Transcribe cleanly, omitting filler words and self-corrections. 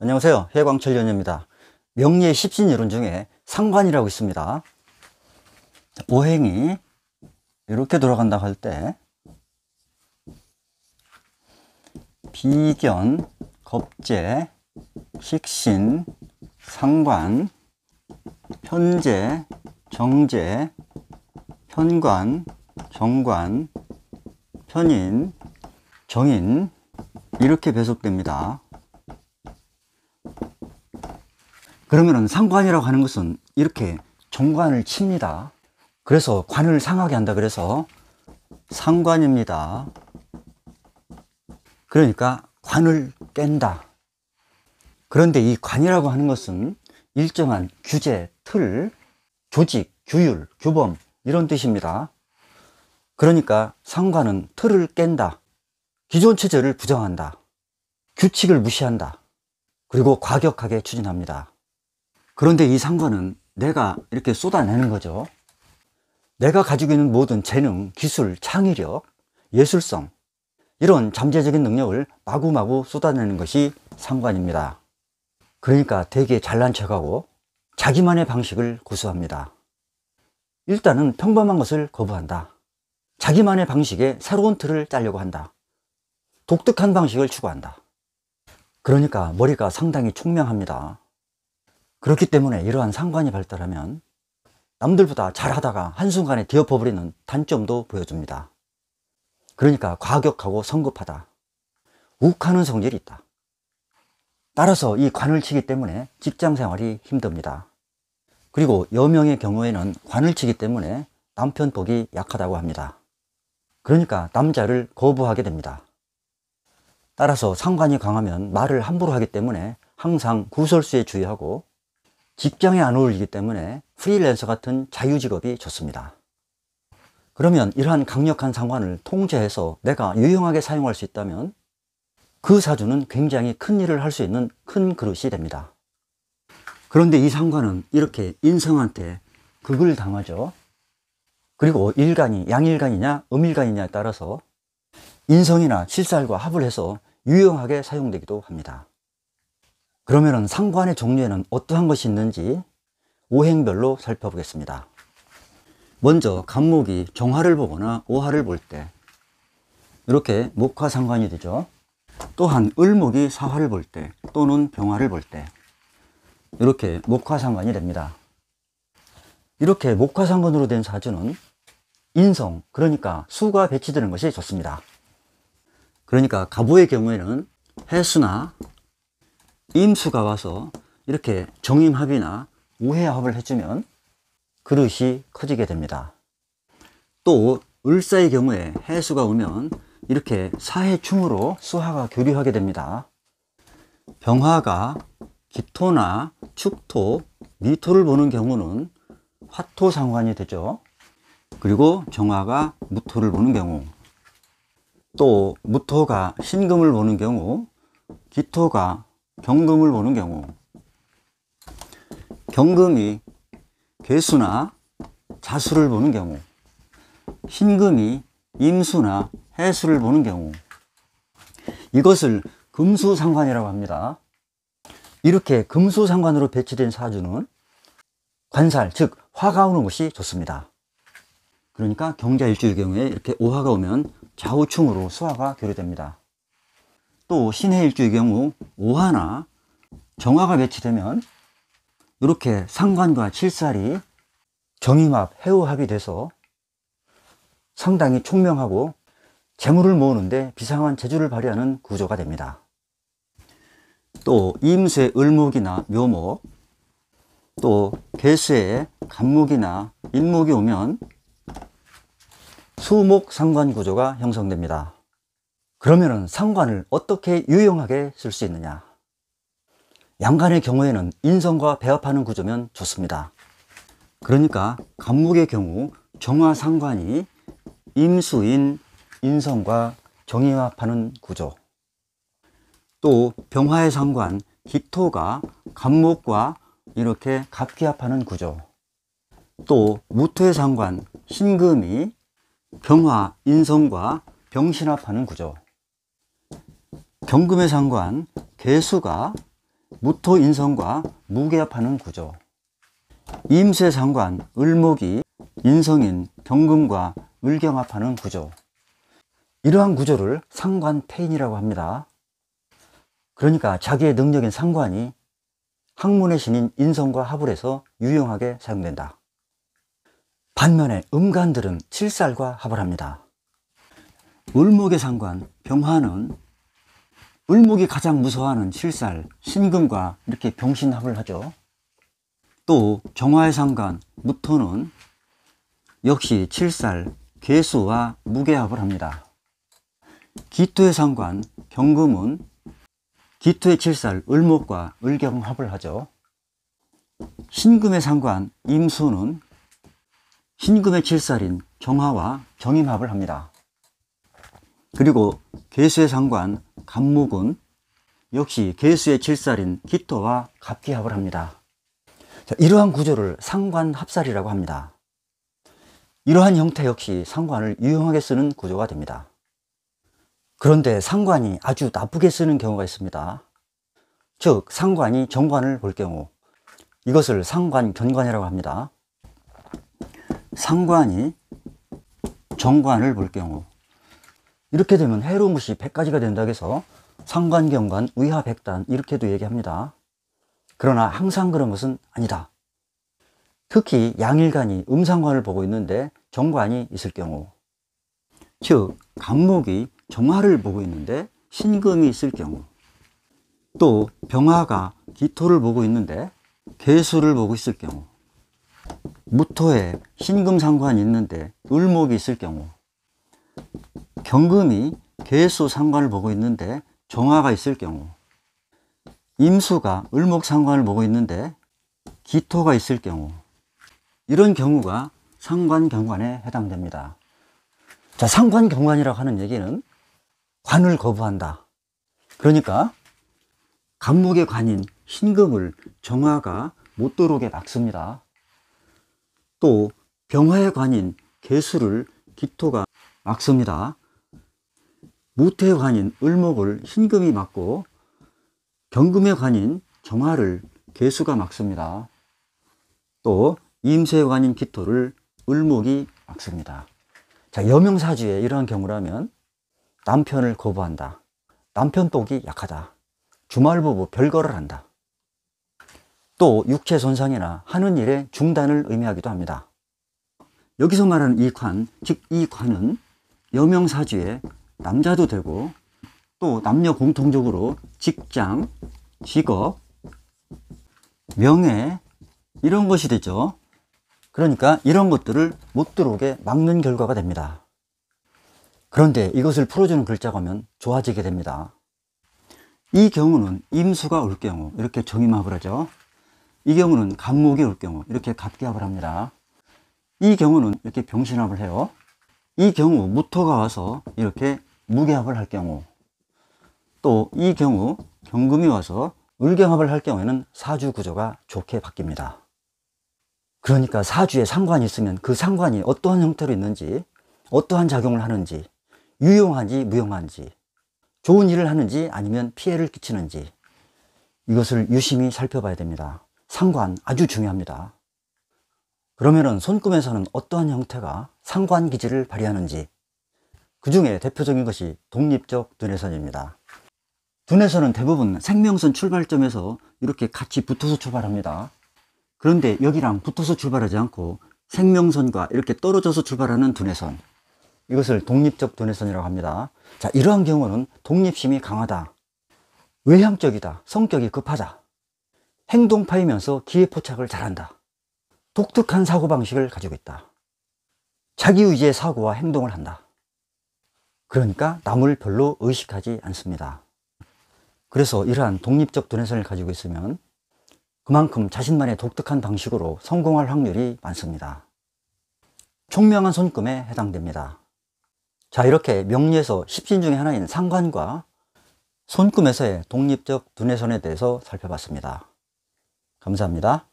안녕하세요. 해광천년입니다. 명리의 십신이론 중에 상관이라고 있습니다. 오행이 이렇게 돌아간다고 할 때 비견, 겁재, 식신, 상관, 편재, 정재, 편관, 정관, 편인, 정인 이렇게 배속됩니다. 그러면은 상관이라고 하는 것은 이렇게 정관을 칩니다. 그래서 관을 상하게 한다 그래서 상관입니다. 그러니까 관을 깬다. 그런데 이 관이라고 하는 것은 일정한 규제, 틀, 조직, 규율, 규범 이런 뜻입니다. 그러니까 상관은 틀을 깬다. 기존 체제를 부정한다. 규칙을 무시한다. 그리고 과격하게 추진합니다. 그런데 이 상관은 내가 이렇게 쏟아내는 거죠. 내가 가지고 있는 모든 재능, 기술, 창의력, 예술성 이런 잠재적인 능력을 마구마구 쏟아내는 것이 상관입니다. 그러니까 되게 잘난 척하고 자기만의 방식을 고수합니다. 일단은 평범한 것을 거부한다. 자기만의 방식에 새로운 틀을 짜려고 한다. 독특한 방식을 추구한다. 그러니까 머리가 상당히 총명합니다. 그렇기 때문에 이러한 상관이 발달하면 남들보다 잘하다가 한순간에 뒤엎어버리는 단점도 보여줍니다. 그러니까 과격하고 성급하다. 욱하는 성질이 있다. 따라서 이 관을 치기 때문에 직장생활이 힘듭니다. 그리고 여명의 경우에는 관을 치기 때문에 남편 복이 약하다고 합니다. 그러니까 남자를 거부하게 됩니다. 따라서 상관이 강하면 말을 함부로 하기 때문에 항상 구설수에 주의하고 직장에 안 어울리기 때문에 프리랜서 같은 자유직업이 좋습니다. 그러면 이러한 강력한 상관을 통제해서 내가 유용하게 사용할 수 있다면 그 사주는 굉장히 큰 일을 할 수 있는 큰 그릇이 됩니다. 그런데 이 상관은 이렇게 인성한테 극을 당하죠. 그리고 일간이 양일간이냐 음일간이냐에 따라서 인성이나 칠살과 합을 해서 유용하게 사용되기도 합니다. 그러면 상관의 종류에는 어떠한 것이 있는지 오행별로 살펴보겠습니다. 먼저 간목이 정화를 보거나 오화를 볼 때 이렇게 목화상관이 되죠. 또한 을목이 사화를 볼 때 또는 병화를 볼 때 이렇게 목화상관이 됩니다. 이렇게 목화상관으로 된 사주는 인성, 그러니까 수가 배치되는 것이 좋습니다. 그러니까 갑오의 경우에는 해수나 임수가 와서 이렇게 정임합이나 우해합을 해주면 그릇이 커지게 됩니다. 또 을사의 경우에 해수가 오면 이렇게 사해충으로 수화가 교류하게 됩니다. 병화가 기토나 축토, 미토를 보는 경우는 화토상관이 되죠. 그리고 정화가 무토를 보는 경우, 또 무토가 신금을 보는 경우, 기토가 경금을 보는 경우, 경금이 괴수나 자수를 보는 경우, 신금이 임수나 해수를 보는 경우, 이것을 금수상관이라고 합니다. 이렇게 금수상관으로 배치된 사주는 관살, 즉 화가 오는 것이 좋습니다. 그러니까 경자일주일 경우에 이렇게 오화가 오면 좌우충으로 수화가 교류됩니다. 또 신해일주의 경우 오화나 정화가 배치되면 이렇게 상관과 칠살이 정임합, 해우합이 돼서 상당히 총명하고 재물을 모으는데 비상한 재주를 발휘하는 구조가 됩니다. 또 임수의 을목이나 묘목, 또 개수의 간목이나 인목이 오면 수목 상관 구조가 형성됩니다. 그러면은 상관을 어떻게 유용하게 쓸 수 있느냐? 양간의 경우에는 인성과 배합하는 구조면 좋습니다. 그러니까 간목의 경우 정화상관이 임수인 인성과 정임합하는 구조, 또 병화의 상관 기토가 간목과 이렇게 갑기합하는 구조, 또 무토의 상관 신금이 병화, 인성과 병신합하는 구조. 경금의 상관, 개수가 무토, 인성과 무게합하는 구조. 임수의 상관, 을목이 인성인 경금과 을경합하는 구조. 이러한 구조를 상관패인이라고 합니다. 그러니까 자기의 능력인 상관이 학문의 신인 인성과 합을 해서 유용하게 사용된다. 반면에 음간들은 칠살과 합을 합니다. 을목의 상관, 병화는 을목이 가장 무서워하는 칠살, 신금과 이렇게 병신합을 하죠. 또 정화의 상관, 무토는 역시 칠살, 개수와 무게합을 합니다. 기토의 상관, 경금은 기토의 칠살, 을목과 을경합을 하죠. 신금의 상관, 임수는 신금의 칠살인 정화와 정임합을 합니다. 그리고 개수의 상관, 간목은 역시 개수의 칠살인 기토와 갑기합을 합니다. 자, 이러한 구조를 상관합살이라고 합니다. 이러한 형태 역시 상관을 유용하게 쓰는 구조가 됩니다. 그런데 상관이 아주 나쁘게 쓰는 경우가 있습니다. 즉 상관이 정관을 볼 경우, 이것을 상관견관이라고 합니다. 상관이 정관을 볼 경우, 이렇게 되면 해로운 것이 100가지가 된다고 해서 상관견관 위하백단 이렇게도 얘기합니다. 그러나 항상 그런 것은 아니다. 특히 양일간이 음상관을 보고 있는데 정관이 있을 경우, 즉 간목이 정화를 보고 있는데 신금이 있을 경우, 또 병화가 기토를 보고 있는데 개수를 보고 있을 경우, 무토에 신금 상관이 있는데 을목이 있을 경우, 경금이 개수 상관을 보고 있는데 정화가 있을 경우, 임수가 을목 상관을 보고 있는데 기토가 있을 경우, 이런 경우가 상관경관에 해당됩니다. 자, 상관경관이라고 하는 얘기는 관을 거부한다. 그러니까 간목의 관인 신금을 정화가 못 들어오게 막습니다. 또 병화의 관인 개수를 기토가 막습니다. 무토의 관인 을목을 신금이 막고 경금의 관인 정화를 개수가 막습니다. 또 임수의 관인 기토를 을목이 막습니다. 자, 여명사주에 이러한 경우라면 남편을 거부한다, 남편 복이 약하다, 주말부부 별거를 한다, 또 육체 손상이나 하는 일의 중단을 의미하기도 합니다. 여기서 말하는 이 관, 즉 이 관은 여명사주에 남자도 되고 또 남녀 공통적으로 직장, 직업, 명예 이런 것이 되죠. 그러니까 이런 것들을 못 들어오게 막는 결과가 됩니다. 그런데 이것을 풀어주는 글자가 오면 좋아지게 됩니다. 이 경우는 임수가 올 경우 이렇게 정임합을 하죠. 이 경우는 간목이 올 경우 이렇게 갑기합을 합니다. 이 경우는 이렇게 병신합을 해요. 이 경우 무토가 와서 이렇게 무게합을 할 경우, 또 이 경우 경금이 와서 을경합을 할 경우에는 사주 구조가 좋게 바뀝니다. 그러니까 사주에 상관이 있으면 그 상관이 어떠한 형태로 있는지, 어떠한 작용을 하는지, 유용한지 무용한지, 좋은 일을 하는지 아니면 피해를 끼치는지, 이것을 유심히 살펴봐야 됩니다. 상관 아주 중요합니다. 그러면은 손금에서는 어떠한 형태가 상관 기질을 발휘하는지, 그 중에 대표적인 것이 독립적 두뇌선입니다. 두뇌선은 대부분 생명선 출발점에서 이렇게 같이 붙어서 출발합니다. 그런데 여기랑 붙어서 출발하지 않고 생명선과 이렇게 떨어져서 출발하는 두뇌선, 이것을 독립적 두뇌선이라고 합니다. 자, 이러한 경우는 독립심이 강하다, 외향적이다, 성격이 급하다, 행동파이면서 기회포착을 잘한다, 독특한 사고방식을 가지고 있다, 자기의지의 사고와 행동을 한다. 그러니까 남을 별로 의식하지 않습니다. 그래서 이러한 독립적 두뇌선을 가지고 있으면 그만큼 자신만의 독특한 방식으로 성공할 확률이 많습니다. 총명한 손금에 해당됩니다. 자, 이렇게 명리에서 10신 중에 하나인 상관과 손금에서의 독립적 두뇌선에 대해서 살펴봤습니다. 감사합니다.